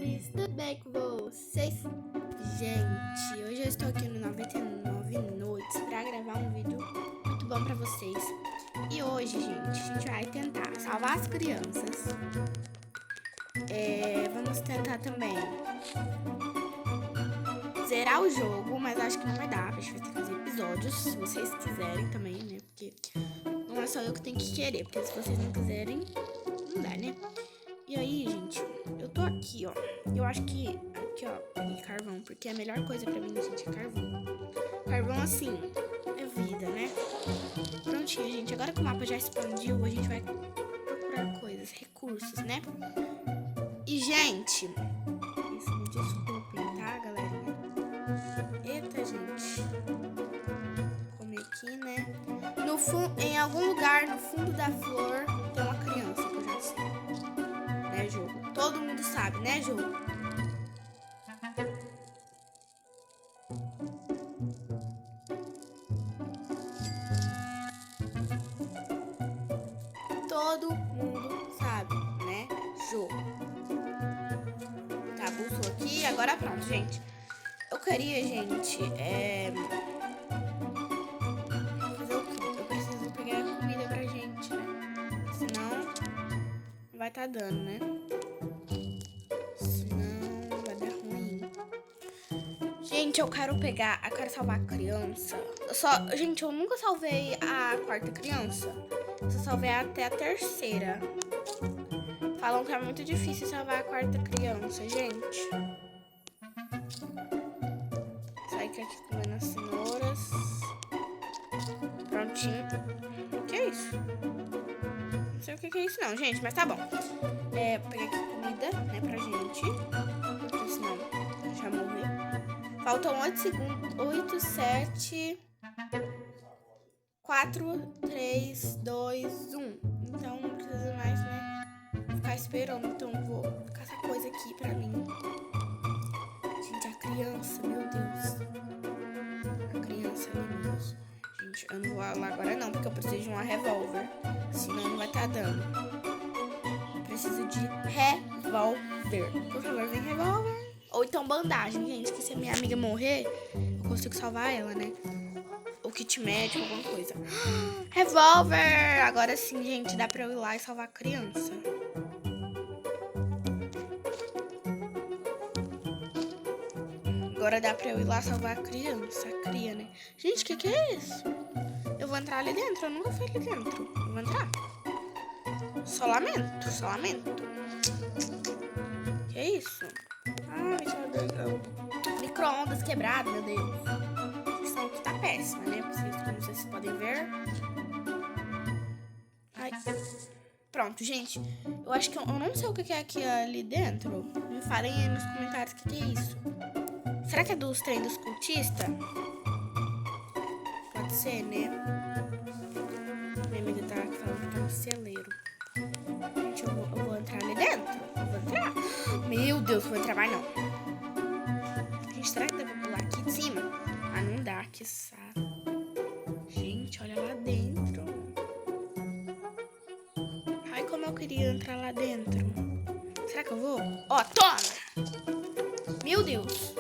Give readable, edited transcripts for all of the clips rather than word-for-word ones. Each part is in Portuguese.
amores, tudo bem com vocês? Gente, hoje eu estou aqui no 99 Noites para gravar um vídeo muito bom para vocês. E hoje, gente, a gente vai tentar salvar as crianças. Vamos tentar também zerar o jogo, mas acho que não vai dar. A gente vai ter que fazer episódios, se vocês quiserem também, né? Porque não é só eu que tenho que querer, porque se vocês não quiserem, não dá, né? E aí, gente, eu tô aqui, ó. Eu acho que aqui, ó, peguei carvão, porque a melhor coisa pra mim, gente, é carvão. Carvão, assim, é vida, né? Prontinho, gente. Agora que o mapa já expandiu, a gente vai procurar coisas, recursos, né? E, gente, isso, me desculpem, tá, galera? Eita, gente. Vou comer aqui, né? No fundo, em algum lugar no fundo da flor tem uma criança, que eu já sei. Né, jogo? Todo mundo sabe, né, jogo? Todo mundo sabe, né, jogo? Tá, pulsou aqui, agora pronto, gente. Eu queria, gente, fazer o quê? Eu preciso pegar comida pra gente, né? Senão não vai tá dando, né? Senão vai dar ruim. Gente, eu quero salvar a criança. Gente, eu nunca salvei a quarta criança. Eu só salvei até a terceira. Falam que é muito difícil salvar a quarta criança, gente. Sai aqui comendo as cenouras. Prontinho. O que é isso? Não sei o que é isso não, gente, mas tá bom. Peguei aqui comida, né, pra gente. Porque senão já morrer. Faltam 8 segundos. 8, 7, 4, 3, 2, 1. Então não precisa mais, né, ficar esperando. Então vou ficar essa coisa aqui pra mim. Gente, a criança, meu Deus. A criança, meu Deus. Gente, eu não vou lá agora não, porque eu preciso de uma revólver. Senão não vai estar dando. Eu preciso de revólver. Por favor, vem revólver. Ou então bandagem, gente, que se a minha amiga morrer, eu consigo salvar ela, né? Ou kit médico, alguma coisa. Revólver! Agora sim, gente, dá pra eu ir lá e salvar a criança. Agora dá pra eu ir lá salvar a criança, a cria, né? Gente, o que é isso? Eu vou entrar ali dentro, eu nunca fui ali dentro. Eu vou entrar. Só lamento, só lamento. Que é isso? Ah, ventilador. Micro-ondas quebrado, meu Deus. A questão aqui tá péssima, né? Como vocês podem ver. Ai. Pronto, gente. Eu acho que eu não sei o que é aqui ali dentro. Me falem aí nos comentários o que é isso. Será que é dos trem dos cultistas? Pode ser, né? Minha amiga tá aqui falando que tá no celeiro. Gente, eu vou entrar ali dentro. Eu vou entrar. Meu Deus, não vou entrar mais não. Gente, será que dá pra pular aqui de cima? Ah, não dá, que saco. Gente, olha lá dentro. Ai, como eu queria entrar lá dentro. Será que eu vou? Ó, toma! Meu Deus.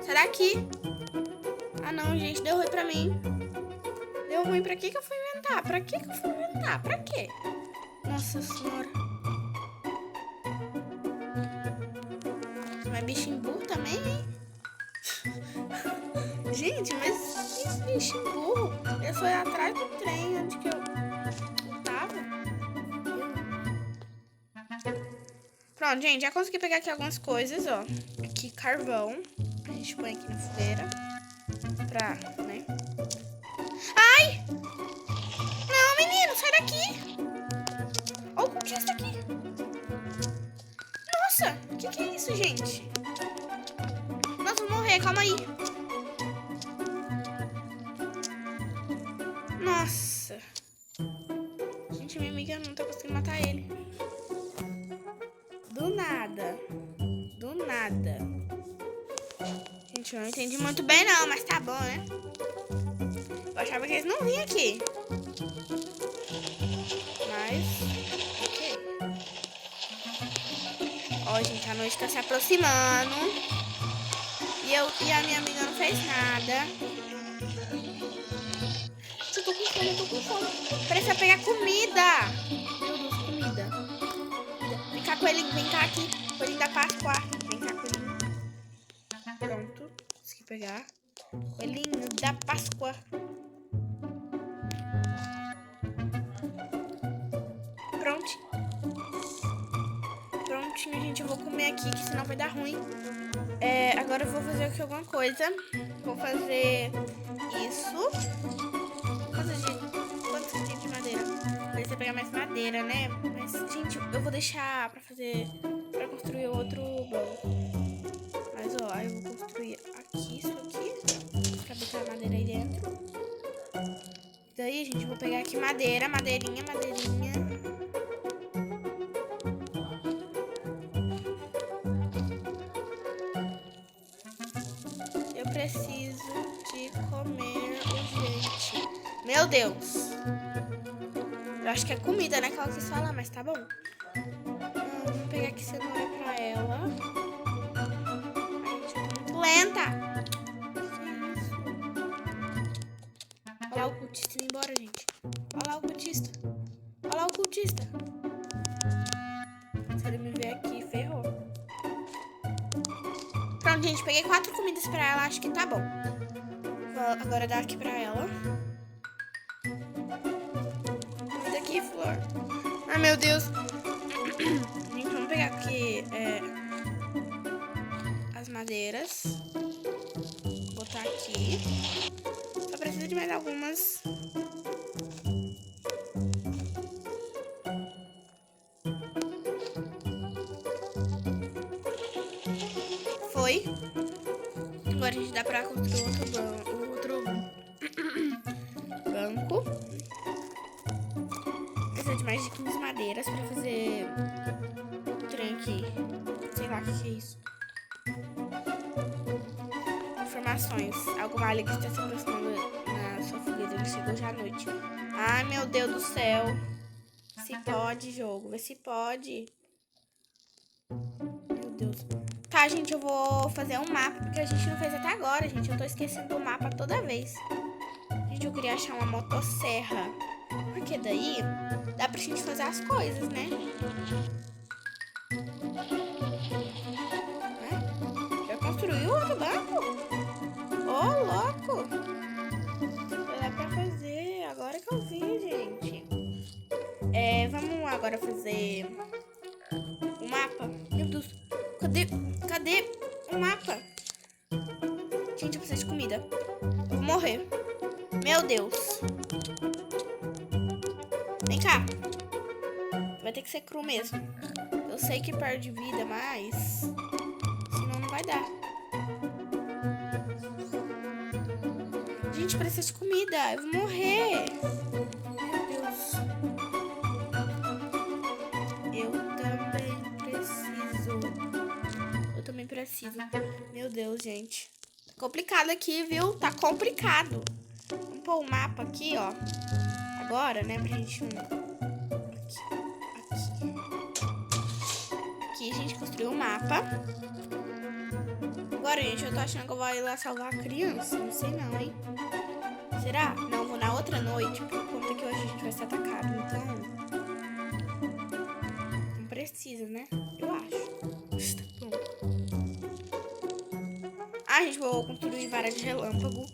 Será que... Ah, não, gente, deu ruim pra mim. Deu ruim, pra que eu fui inventar? Pra que eu fui inventar? Pra quê? Nossa senhora. Mas bichinho burro também, hein? Gente, mas que bichinho burro? Eu fui atrás do trem onde que eu tava. Pronto, gente, já consegui pegar aqui algumas coisas, ó. Aqui, carvão. A gente põe aqui na fogueira. Pra, né? Ai! Não, menino, sai daqui! Olha o cultista aqui. Nossa, o que é isso, gente? Nossa, vou morrer, calma aí. Nossa. Gente, minha amiga não tá conseguindo matar ele. Do nada. Do nada. Gente, eu não entendi muito bem não, mas tá bom, né? Eu achava que eles não vinham aqui. Mas... ok. Ó, gente, a noite tá se aproximando. E a minha amiga não fez nada. Eu tô com fome. Precisa pegar comida. Meu Deus, comida. Vem cá, coelhinho, vem cá aqui. Coelhinho da Páscoa. Vem cá, coelhinho. Pronto. Consegui pegar. Coelhinho da Páscoa. Pronto. Prontinho, gente. Eu vou comer aqui, que senão vai dar ruim. Agora eu vou fazer aqui alguma coisa. Vou fazer isso. Quantos de madeira? Precisa pegar mais madeira, né? Mas, gente, eu vou deixar pra fazer... Pra construir outro banco. Mas, ó, eu vou construir aqui, isso aqui. Pra botar a madeira aí dentro. Daí, gente, eu vou pegar aqui madeira. Madeirinha. Eu preciso de comer urgente. Meu Deus. Eu acho que é comida, né? Que ela quis falar, mas tá bom. Vou pegar aqui cenoura pra ela. Ai, gente, eu tô muito lenta. Que isso? Olha lá o cultista indo embora, gente. Olha lá o cultista. Olha lá o cultista. Se ele me ver aqui, ferrou. Pronto, gente. Peguei 4 comidas pra ela. Acho que tá bom. Vou agora dar aqui pra ela. Comida aqui, flor. Ai, meu Deus. Gente, vamos pegar aqui as madeiras. Botar aqui. Só precisa de mais algumas. Foi. Agora a gente dá pra construir outro banco. Precisa de mais de 15 madeiras pra fazer um trem aqui. Sei lá o que é isso. Informações. Algo maligno está se aproximando na sua fogueira. Ele chegou já à noite. Ai, meu Deus do céu. Se pode, jogo. Vê se pode. Meu Deus. Tá, gente, eu vou fazer um mapa, porque a gente não fez até agora, gente. Eu tô esquecendo do mapa toda vez. Gente, eu queria achar uma motosserra. Porque daí dá pra gente fazer as coisas, né? Já construiu outro banco? Ô, louco! Dá pra fazer. Agora que eu vi, gente. Vamos agora fazer o mapa. Meu Deus. Cadê o mapa? Gente, eu preciso de comida. Eu vou morrer. Meu Deus. Vem cá. Vai ter que ser cru mesmo. Eu sei que perde vida, mas senão não vai dar. Gente, precisa de comida. Eu vou morrer. Meu Deus. Eu também preciso. Meu Deus, gente. Tá complicado aqui, viu? Tá complicado. Vamos pôr o mapa aqui, ó. Agora, né, pra gente... Aqui a gente construiu um mapa. Agora, gente, eu tô achando que eu vou ir lá salvar a criança. Não sei não, hein? Será? Não, vou na outra noite, por conta que hoje a gente vai ser atacado. Então... Não precisa, né? Eu acho. Tá bom. Ah, gente, vou construir vara de relâmpago.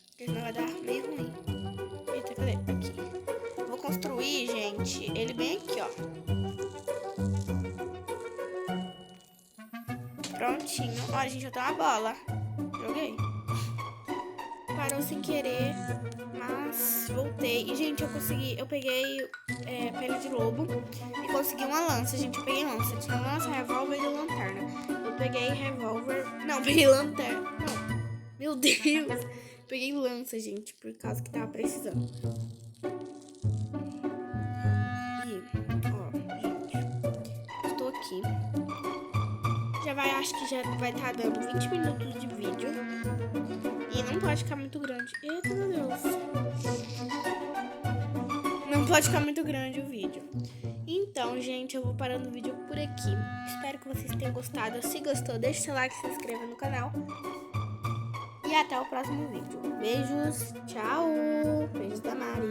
Porque senão vai dar meio ruim. Eita, cadê? Aqui. Vou construir, gente, ele bem aqui, ó. Prontinho. Olha, gente, eu tenho uma bola. Joguei. Parou sem querer, mas voltei. E, gente, eu consegui... Eu peguei pele de lobo e consegui uma lança. Gente, eu peguei lança. Tinha lança, revólver e lanterna. Eu peguei revólver... Não, peguei lanterna. Não. Meu Deus. Peguei lança, gente, por causa que tava precisando. E, ó, gente, estou aqui. Acho que já vai estar dando 20 minutos de vídeo. E não pode ficar muito grande. Eita, meu Deus. Não pode ficar muito grande o vídeo. Então, Bom, gente, eu vou parando o vídeo por aqui. Espero que vocês tenham gostado. Se gostou, deixe seu like, se inscreva no canal. E até o próximo vídeo. Beijos, tchau. Beijos da Mari.